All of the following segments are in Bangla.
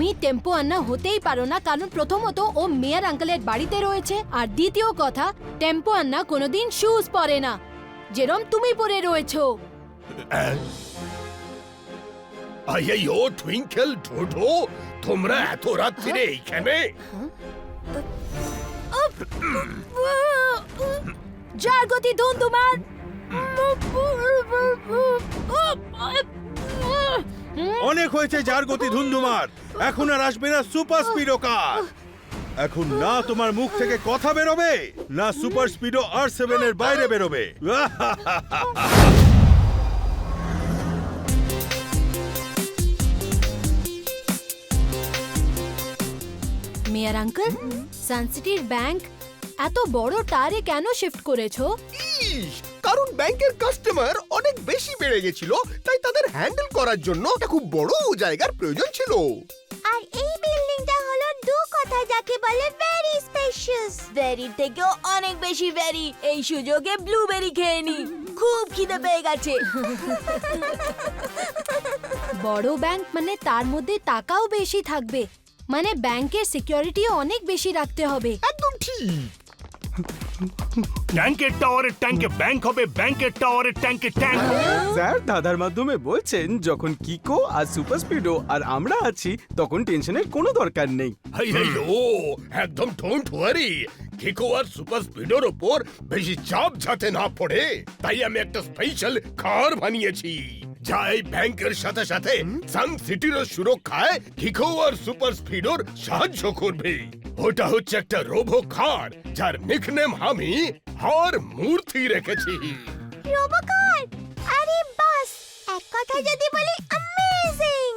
তুমি টেম্পো আন্না হতেই পারো না, কারণ প্রথমত ও মেয়র আঙ্কেলের বাড়িতে রয়েছে, আর দ্বিতীয় কথা টেম্পো আন্না কোনোদিন শুজ পরে না, যেরম তুমি পরে রয়েছো। আইয়ো টুইঙ্কেল ডোডো, তোমরা এত রাত্রিরে এইখানে? যার গতি ধুন্ধুমার। অনেক হয়েছে যার গতি ধুন্ধুমার, এখন আর আসবে না সুপার স্পিডো কার। এখন না তোমার মুখ থেকে কথা বেরোবে, না সুপার স্পিডো R7 এর বাইরে বেরোবে। মেয়র আঙ্কেল, সানসিটির ব্যাংক এত বড় টারে কেন শিফট করেছো? ইস, কারণ ব্যাংকের কাস্টমার অনেক বেশি বেড়ে গেছিল, তাই তাদের হ্যান্ডেল করার জন্য একটা খুব বড় জায়গার প্রয়োজন ছিল। আর এই বিল্ডিংটা হলো দু কথা যাকে বলে ভেরি স্পেশিয়াস। ভেরি থেকেও অনেক বেশি ভেরি। এই সুযোগে ব্লুবেরি খেয়ে নি, খুব খিদে পেয়ে গেছে। বড় ব্যাংক মানে তার মধ্যে টাকাও বেশি থাকবে, মানে ব্যাংকের সিকিউরিটিও অনেক বেশি রাখতে হবে। একদম ঠিক। ট্যাঙ্কের টাওয়ারের ট্যাঙ্কে ব্যাংক হবে, ব্যাংকের টাওয়ারের ট্যাঙ্কে ট্যাঙ্ক হবে। স্যার দাদার মাধ্যমে বলছেন যখন কিকো আর সুপার স্পিডো আর আমরা আছি তখন টেনশনের কোনো দরকার নেই। আইয়ো একদম ডোন্ট ওয়ারি, কিকো আর সুপার স্পিডোর উপর বেশি চাপ যাতে না পড়ে, তাই আমি একটা স্পেশাল কার বানিয়েছি যা এই ব্যাংকের সাথে সাথে সান সিটিরও সুরক্ষায় কিকো আর সুপার স্পিডোর সাহায্য করবে। ওটা হচ্ছে একটা রোবো কার যার নিকনেম আমি আর মূর্তি রেখেছি। রোবোকার, আরে বাস, এক কথা যদি বলি অ্যামেজিং।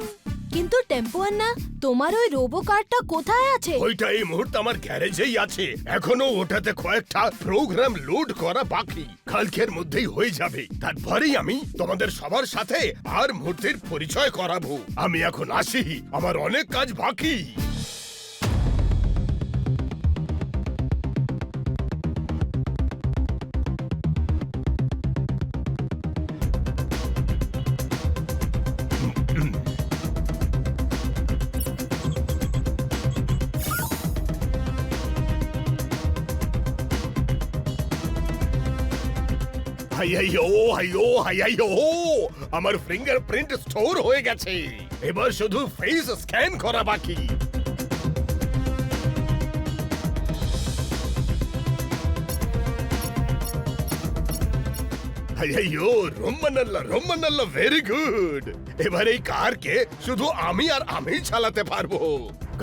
কিন্তু টেম্পো আন্না, তোমার ওই রোবো কারটা কোথায় আছে? ওইটা এই মুহূর্তে আমার গ্যারেজেই আছে, এখনো ওটাতে কয়েকটা প্রোগ্রাম লোড করা বাকি, কালকের মধ্যেই হয়ে যাবে। তারপরেই আমি তোমাদের সবার সাথে আর মূর্তির পরিচয় করাবো। আমি এখন আসি, আমার অনেক কাজ বাকি। আইয়ো, আমার ফিঙ্গারপ্রিন্ট স্টোর হয়ে গেছে, এবার শুধু ফেস স্ক্যান করা বাকি। আইয়ো রোমানাল্লা ভেরি গুড। এবার এই কারকে শুধু আমি আর আমি চালাতে পারবো,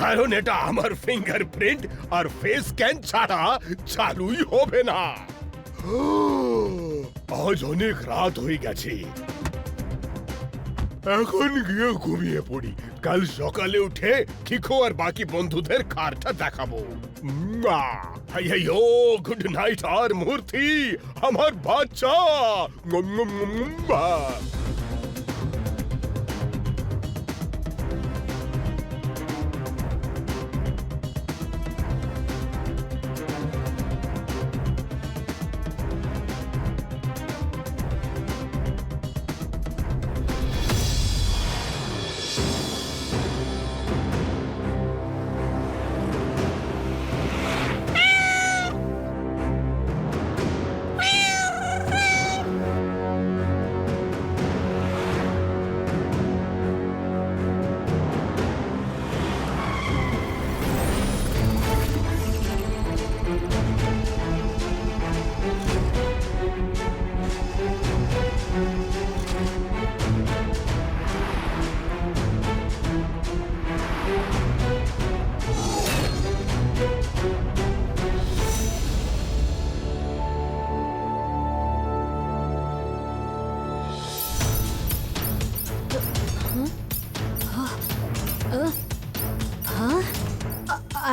কারণ এটা আমার ফিঙ্গারপ্রিন্ট আর ফেস স্ক্যান ছাড়া চালুই হবে না। আজ অনেক রাত হয়ে গেছে, এখন গিয়ে ঘুমিয়ে পড়ি। কাল সকালে উঠে কিকো আর বাকি বন্ধুদের কারটা দেখাবো। গুড নাইট আর মূর্তি, আমার বাচ্চা।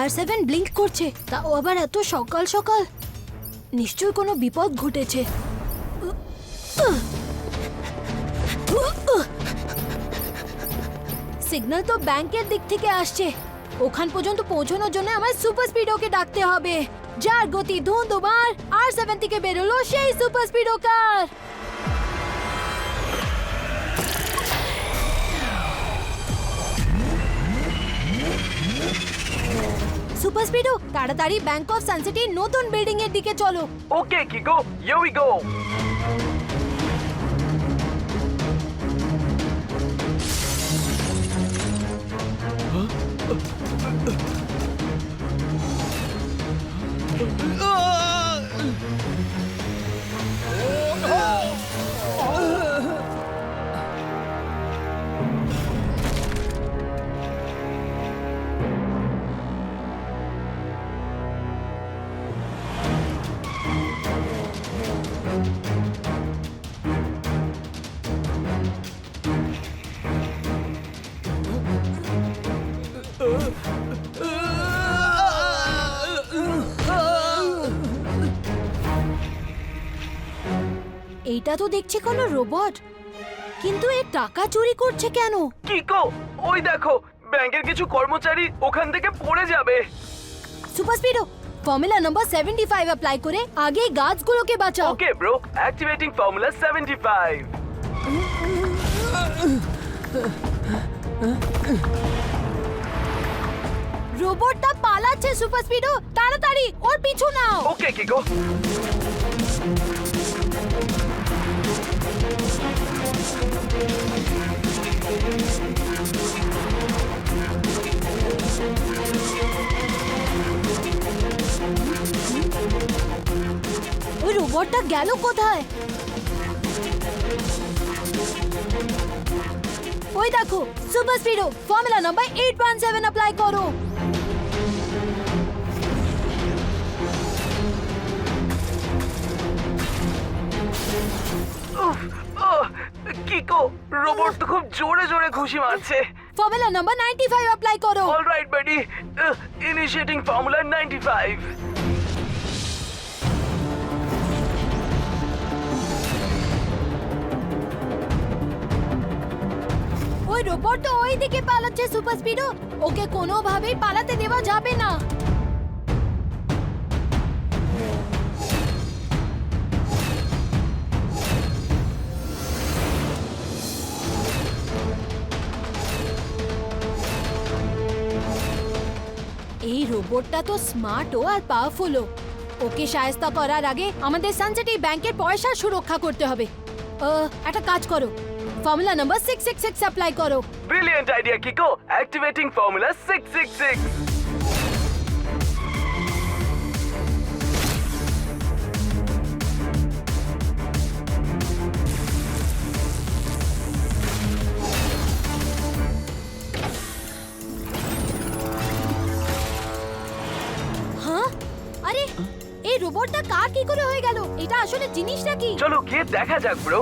R7 ব্লিঙ্ক করছে, তাও আবার এত সকাল সকাল। নিশ্চয়ই কোনো বিপদ ঘটেছে। সিগন্যাল তো ব্যাংকের দিক থেকে আসছে, ওখান পর্যন্ত পৌঁছানোর জন্য আমার সুপার স্পিডোকে ডাকতে হবে। যার গতি ধুন্ধুমার, R7 থেকে বেরোলো সেই সুপার স্পিডো কার। সুপার স্পিডো তাড়াতাড়ি ব্যাংক অফ সানসিটির নতুন বিল্ডিং এর দিকে চলো। ওকে কিকো, হিয়ার উই গো। এইটা তো দেখছি কোনো রোবট, কিন্তু এ টাকা চুরি করছে কেন? কিকো, ওই দেখো ব্যাংকের কিছু কর্মচারী ওখান থেকে পড়ে যাবে। Super Speedo formula number 75 apply করে আগে গাছগুলোকে বাঁচাও। Okay bro, activating formula 75। রোবটটা পালাচ্ছে সুপার স্পিডো, তাড়াতাড়ি ওর পিছু নাও। ওকে কিকো। ওই রোবটটা গেল কোথায়? ওই দেখো super Speedo formula number 817 apply করো। কিকো, রোবট তো খুব জোরে জোরে ঘুষি মারছে। ফর্মুলা নাম্বার 95 অ্যাপ্লাই করো। Alright buddy, initiating formula 95। ওই রোবটটা ওই দিকে পালাচ্ছে সুপার স্পিডো, ওকে কোনোভাবেই পালাতে দেওয়া যাবে না। এই রোবটটা তো স্মার্টও আর পাওয়ারফুলও। ওকে শায়েস্তা করার আগে আমাদের সানসিটি ব্যাংকের পয়সা সুরক্ষা করতে হবে। একটা কাজ করো, ফর্মুলা নাম্বার 666 অ্যাপ্লাই করো। Brilliant idea Kiko, activating formula 666। হ্যাঁ, আরে এই রোবটটা কার কি করে হয়ে গেল? এটা আসলে জিনিসটা কি? চলো গিয়ে দেখা যাক ব্রো।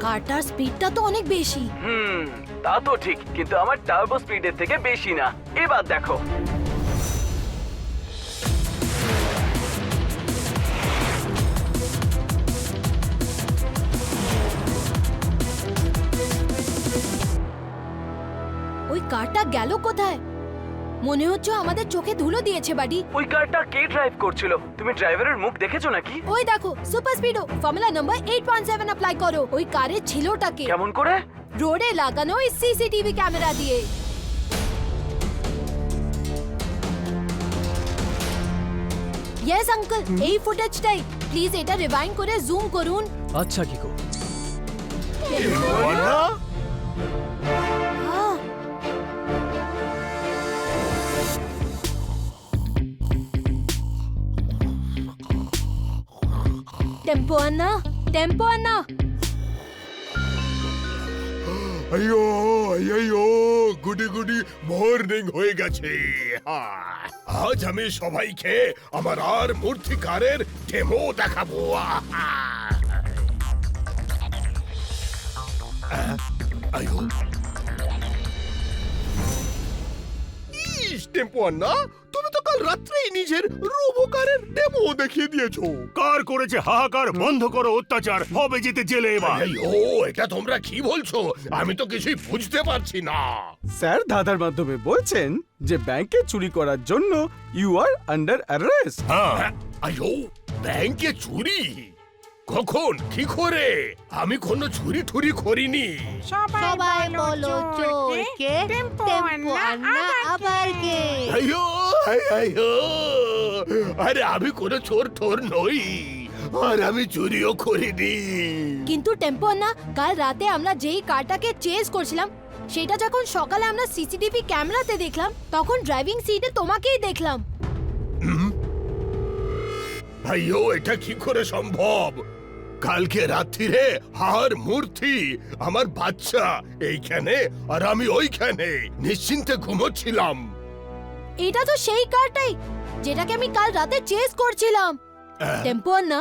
কারটার স্পিডটা তো অনেক বেশি। তা তো ঠিক, কিন্তু আমার টার্বো স্পিডের থেকে বেশি না। এবার দেখো। ওই কারটা গেল কোথায়? মনে হচ্ছে আমাদের চোখে ধুলো দিয়েছে বাড়ি। ওই কারটা কে ড্রাইভ করছিল? তুমি ড্রাইভারের মুখ দেখেছো নাকি? ওই দেখো super Speedo formula number 817 apply করো। ওই কারে ছিলটা কে? কেমন করে? রোডে লাগানো ওই সিসিটিভি ক্যামেরা দিয়ে। ইয়েস আঙ্কেল, এই ফুটেজটাই। প্লিজ এটা রিভাইন্ড করে জুম করুন। আচ্ছা কিকো, হ্যাঁ। টেম্পো আন্না, টেম্পো আন্না। আইয়ো আইয়ো, গুডি গুডি মর্নিং হয়ে গেছে। আজ আমি সবাইকে আমার আর মূর্তিকারের ডেমো দেখাবো। আইয়ো, ইস টেম্পো আন্না, তুমি তো কাল রাত্রেই নিজের রোবোকারের ডেমো দেখিয়ে দিয়েছো। কার করেছে হাহাকার? বন্ধ করো অত্যাচার, হবে যেতে জেলে এবার। আইয়ো, এটা তোমরা কি বলছো? আমি তো কিছুই বুঝতে পারছি না। স্যার দাদার মাধ্যমে বলছেন যে ব্যাংকে চুরি করার জন্য ইউ আর আন্ডার অ্যারেস্ট। হ্যাঁ, আইয়ো, ব্যাংকে চুরি? কখন কি করে? আমি কোনো চুরি টুরি করিনি। সবাই বলো চোর কে? টেম্পো আন্না আবার কে? আইয়ো আইয়ো, আরে আমি কোনো চোর ঠোর নই, আর আমি চুরিও করিনি। কিন্তু টেম্পো না, কাল রাতে আমরা যেই কারটাকে চেজ করছিলাম সেটা যখন সকালে আমরা সিসিটিভি ক্যামেরাতে দেখলাম তখন ড্রাইভিং সিটে তোমাকেই দেখলাম। ভাইও এটা কি করে সম্ভব? কালকে রাত্রিরে আর মূর্তি, আমার বাচ্চা এইখানে আর আমি ওইখানে নিশ্চিন্তে ঘুমোচ্ছিলাম। এটা তো সেই কারটাই যেটাকে আমি কাল রাতে চেজ করছিলাম। টেম্পো না,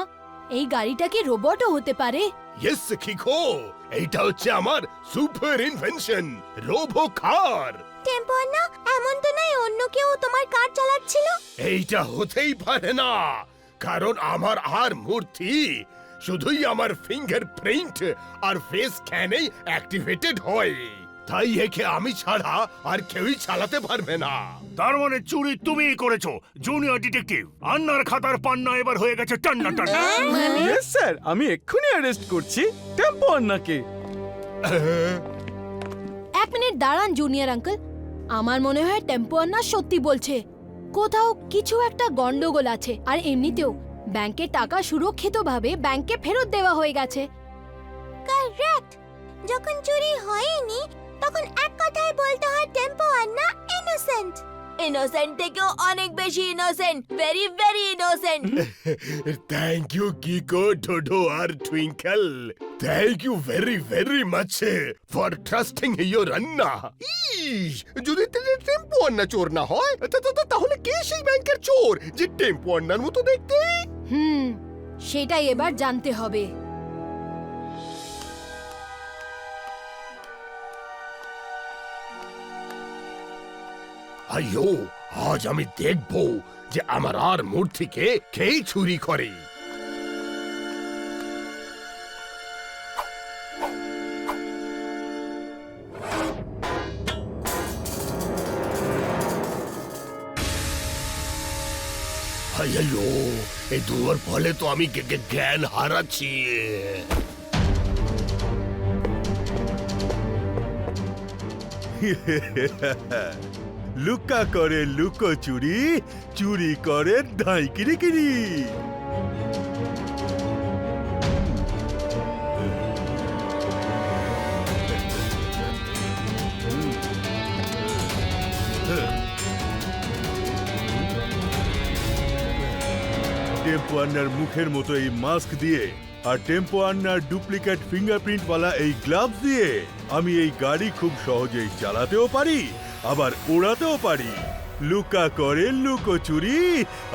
এই গাড়িটা কি রোবটও হতে পারে? ইয়েস কিকো, এইটা হচ্ছে আমার সুপার ইনভেনশন, রোবো কার। টেম্পো আন্না, এমন তো নয় অন্য কেউ তোমার কার চালাচ্ছিল? এইটা হতেই পারে না, কারণ আমার আর মূর্তি শুধুই আমার ফিঙ্গারপ্রিন্ট আর ফেস স্ক্যানেই অ্যাক্টিভেটেড হয়, তাই একে আমি ছাড়া আর কেউই চালাতে পারবে না। তার মানে চুরি তুমিই করেছো জুনিয়র ডিটেকটিভ। আন্নার খাতার পান্না এবার হয়ে গেছে টান্না টান্না। ইয়েস স্যার, আমি এক্ষুনি অ্যারেস্ট করছি টেম্পো আন্নাকে। 1 মিনিট দাঁড়ান জুনিয়র আঙ্কেল, আমার মনে হয় টেম্পো আন্না সত্যি বলছে। কোথাও কিছু একটা গন্ডগোল আছে, আর এমনিতেও ব্যাংকের টাকা সুরক্ষিতভাবে ব্যাংকে ফেরত দেওয়া হয়ে গেছে। কারেক্ট। যখন চুরি হয়নি তখন এক কথায় বলতে হয় টেম্পো আন্না ইনোসেন্ট। ইনোসেন্ট থেকেও অনেক বেশি innocent, very very innocent. Thank you Kiko, Dodo আর Twinkle, thank you very very much for trusting your Anna. ইস, যদি টেম্পো আন্না চোর না হয় তাহলে কে সেই ব্যাংকের চোর যে টেম্পো আন্নার মতো দেখতে? সেটাই এবার জানতে হবে। আইয়ো, আজ আমি দেখব যে আমার আর মূর্তিকে কে চুরি করে। আইয়ো, এই ধোঁয়ার ফলে তো আমি জ্ঞান হারাচ্ছি। লুকা করে লুকো চুরি, চুরি করে ধাই কিরিকিরি। টেম্পো আন্নার মুখের মতো এই মাস্ক দিয়ে আর টেম্পো আন্নার ডুপ্লিকেট ফিঙ্গারপ্রিন্ট वाला এই গ্লাভস দিয়ে আমি এই গাড়ি খুব সহজেই চালাতেও পারি আবার ওড়াতেও পারি। লুকা করে লুকো চুরি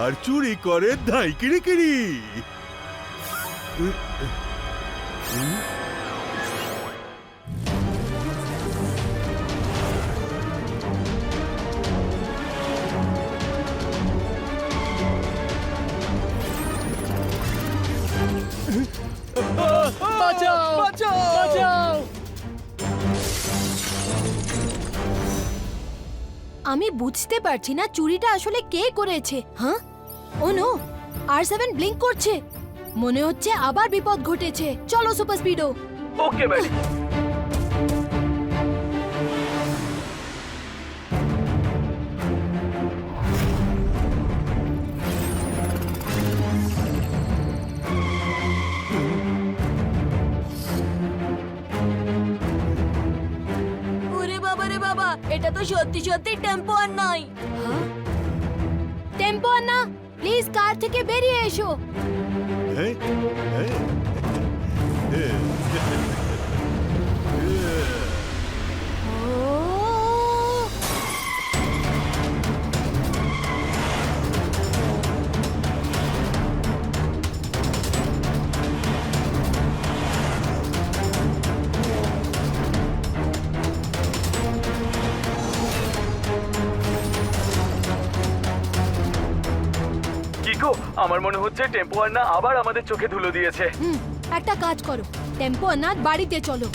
আর চুরি করে ধাই কিরিকিরি। বাঁচাও বাঁচাও। আমি বুঝতে পারছি না চুরিটা আসলে কে করেছে। হ্যাঁ, ও নো, R7 ব্লিঙ্ক করছে, মনে হচ্ছে আবার বিপদ ঘটেছে। চলো সুপার স্পিডো। ওকে ব্যাডি। ওরে বাবা রে বাবা, এটা তো সত্যি সত্যি টেম্পো আর নয়। টেম্পো আন্না, প্লিজ কার থেকে বেরিয়ে এসো। ও, কিকো, আমার মনে হচ্ছে টেম্পো আন্না আবার আমাদের চোখে ধুলো দিয়েছে। একটা কাজ করো, টেম্পো আন্না বাড়িতে চলো।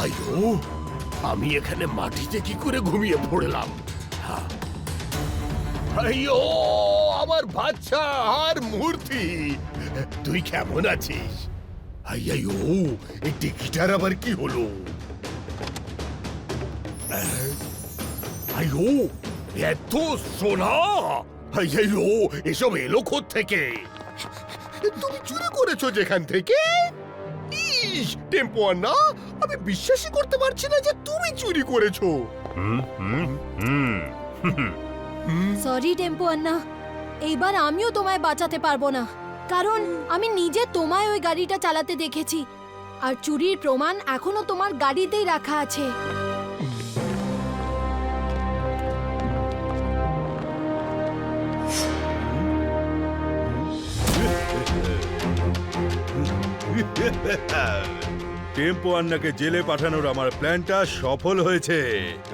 আইও, আমি এখানে মাটিতে কি করে ঘুমিয়ে পড়লাম? হ্যাঁ। আইও, আমার বাচ্চা আর মূর্তি, তুই কেমন আছিস? আইও, এই টিকিটার আবার কি হলো? আইও, এত সোনা! আইও, এসব এলো থেকে? তুমি চুরি করেছো যেখান থেকে? ইস, টেম্পো আন্না, আমি বিশ্বাসই করতে পারছি না যে তুমি চুরি করেছো। সরি টেম্পো আন্না, এইবার আমিও তোমায় বাঁচাতে পারবো না, কারণ আমি নিজে তোমায় ওই গাড়িটা চালাতে দেখেছি আর চুরির প্রমাণ এখনো তোমার গাড়িতেই রাখা আছে। টেম্পো আন্নাকে জেলে পাঠানোর আমার প্ল্যানটা সফল হয়েছে।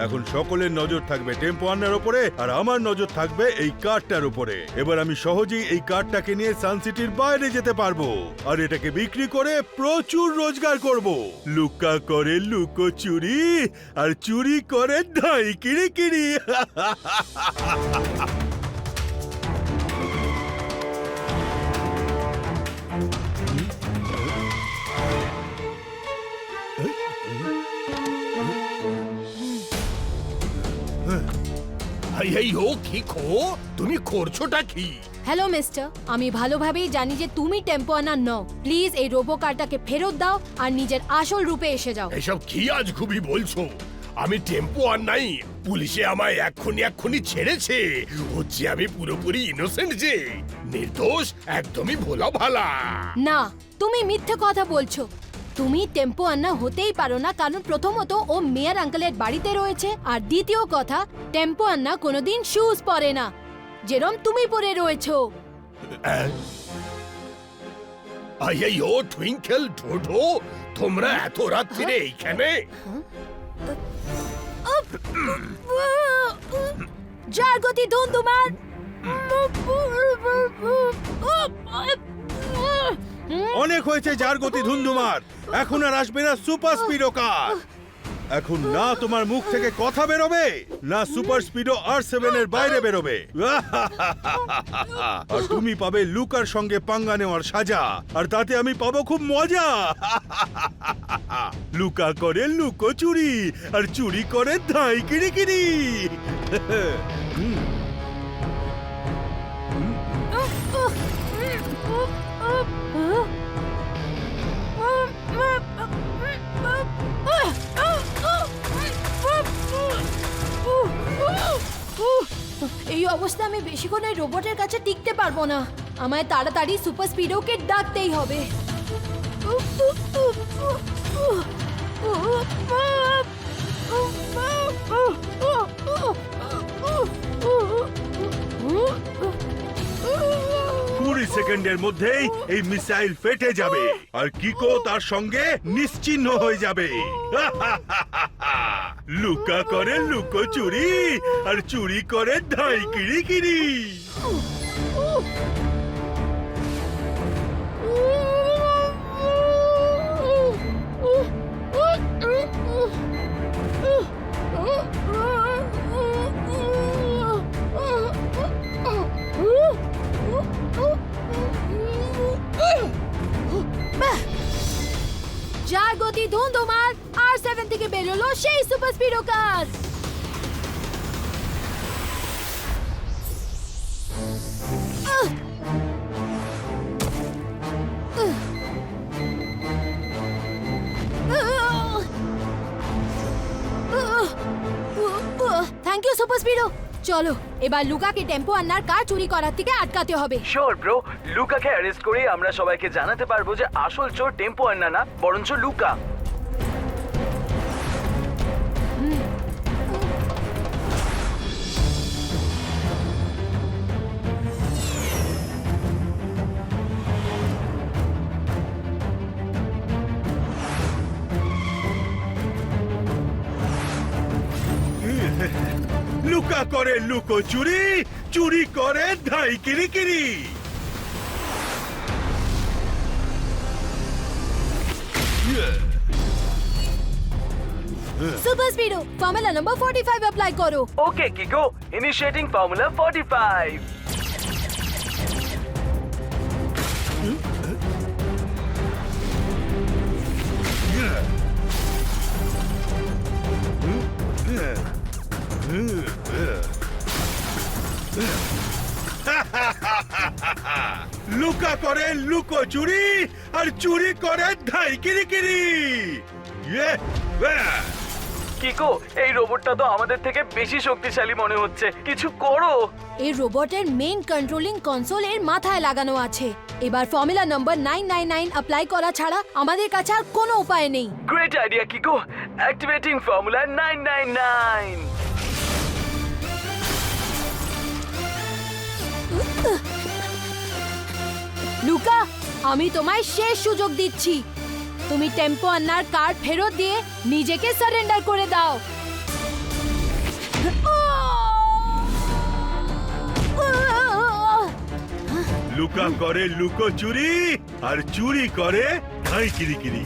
এখন সকলের নজর থাকবে টেম্পো আন্নার উপরে আর আমার নজর থাকবে এই কার্ডটার উপরে। এবার আমি সহজেই এই কার্ডটাকে নিয়ে সানসিটির বাইরে যেতে পারবো আর এটাকে বিক্রি করে প্রচুর রোজগার করব। লুকা করে লুকো চুরি আর চুরি করে ধাই কিরি কিরি। আইও, খিকো, তুমি করছোটা কি? হ্যালো মিস্টার, আমি ভালোভাবেই জানি যে তুমি টেম্পো আন্না নও। প্লিজ এই রোবো কারটাকে ফেরত দাও আর নিজের আসল রূপে এসে যাও। এসব কি আজ খুবই বলছো? আমি টেম্পো আর নাই, পুলিশে আমায় এক্ষুনি ছেড়েছে। হচ্ছে আমি পুরোপুরি ইনোসেন্ট, যে নির্দোষ, একদমই ভোলা ভালা। না, তুমি মিথ্যে কথা বলছো। তুমি টেম্পো আন্না হতেই পারো না, কারণ প্রথমত ও মেয়ার আঙ্কেলের বাড়িতে রয়েছে আর দ্বিতীয় কথা, টেম্পো আন্না কোনোদিন শুজ পরে না, যেরম তুমি পরে রয়েছো। আইও, টুইঙ্কেল ঠোঁটো, তোমরা এত রাত্রিরে এইখানে? যার গতি ধুন্ধুমার। অনেক হয়েছে যার গতি ধুন্ধুমার, এখন আর আসবে না সুপার স্পিডো কার। এখন না তোমার মুখ থেকে কথা বেরোবে, না সুপার স্পিডো R7 এর বাইরে বেরোবে। আর তুমি পাবে লুকার সঙ্গে পাঙ্গা নেওয়ার সাজা, আর তাতে আমি পাবো খুব মজা। লুকা করে লুকো চুরি আর চুরি করে ধাই কিরি কিরি। এই অবস্থা আমি বেশিক্ষণ এই রোবটের কাছে টিকতে পারবো না। আমায় তাড়াতাড়ি সুপার স্পিডোকে ডাকতেই হবে। সেকেন্ডের মধ্যেই এই মিসাইল ফেটে যাবে আর কিকো তার সঙ্গে নিশ্চিহ্ন হয়ে যাবে। লুকা করে লুকো চুরি আর চুরি করে ধাই কিরি কিরি। যার গতি ধুন্ধুমার R7 থেকে বেরোলো সেই Super Speedo car. Thank you Super Speedo. চলো এবার লুকাকে টেম্পো আন্নার কার চুরি করার থেকে আটকাতে হবে। শিওর ব্রো, লুকাকে অ্যারেস্ট করে আমরা সবাইকে জানাতে পারবো যে আসল চোর টেম্পো আন্না না, বরঞ্চ লুকা। লুকা করে লুকো চুরি, চুরি করে ধাই কিরি কিরি। Super Speedo formula number 45 apply করো। Okay Kiko, initiating formula 45। লুকা করে লুকো চুরি আর চুরি করে ধাই কিরিকিরি। ইয়ে, ব্যাস। কিকো, এই রোবটটা তো আমাদের থেকে বেশি শক্তিশালী মনে হচ্ছে, কিছু করো। এই রোবটের মেইন কন্ট্রোলিং কনসোল এর মাথায় লাগানো আছে। এবার ফর্মুলা নাম্বার 999 অ্যাপ্লাই করা ছাড়া আমাদের কাছে আর কোনো উপায় নেই। Great idea Kiko, activating formula 999। Luka, আমি তোমায় শেষ সুযোগ দিচ্ছি। তুমি টেম্পো আন্নার কার্ড ফেরত দিয়ে নিজেকে সারেন্ডার করে দাও। লুকা করে লুকো চুরি আর চুরি করে ধাই কিরিকিরি।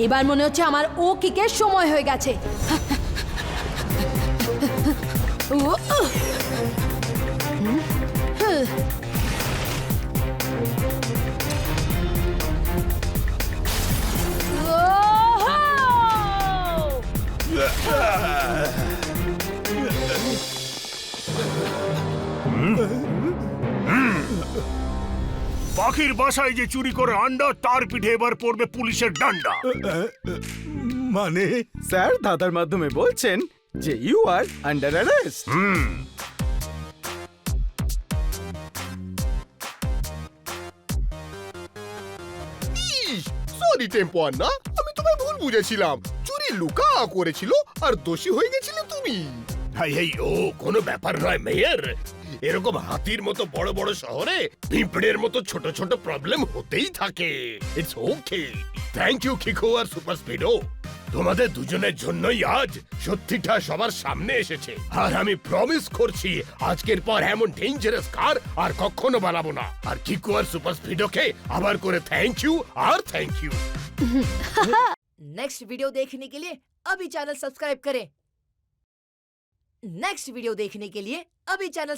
এবার মনে হচ্ছে আমার ও কিকের সময় হয়ে গেছে। পাখির বাসায় যে চুরি করে আন্ডা, তার পিঠে এবার পড়বে পুলিশের ডান্ডা। মানে স্যার দাদার মাধ্যমে বলছেন যে you are under arrest. Sorry Tempo Anna, আমি তোমায় ভুল বুঝেছিলাম। চুরি লুকা করেছিল আর দোষী হয়ে গেছিলে তুমি। হাই হাই, ও কোনো ব্যাপার নয় মেয়র। এরকম হাতির মতো বড় বড় শহরে পিঁপড়ের মতো ছোট ছোট প্রবলেম হতেই থাকে। It's okay. Thank you Kiko আর সুপার স্পিডো। তোমাদের দুজনের জন্যই আজ সত্যিটা সবার সামনে এসেছে। আর আমি প্রমিস করছি আজকের পর এমন ডেঞ্জারাস কার আর কখনো বানাবো না। আর কিকো আর সুপার স্পিডোকে আবার করে থ্যাংক ইউ আর থ্যাংক ইউ। नेक्स्ट वीडियो देखने के लिए अभी चैनल सब्सक्राइब करें। नेक्स्ट वीडियो देखने के लिए अभी चैनल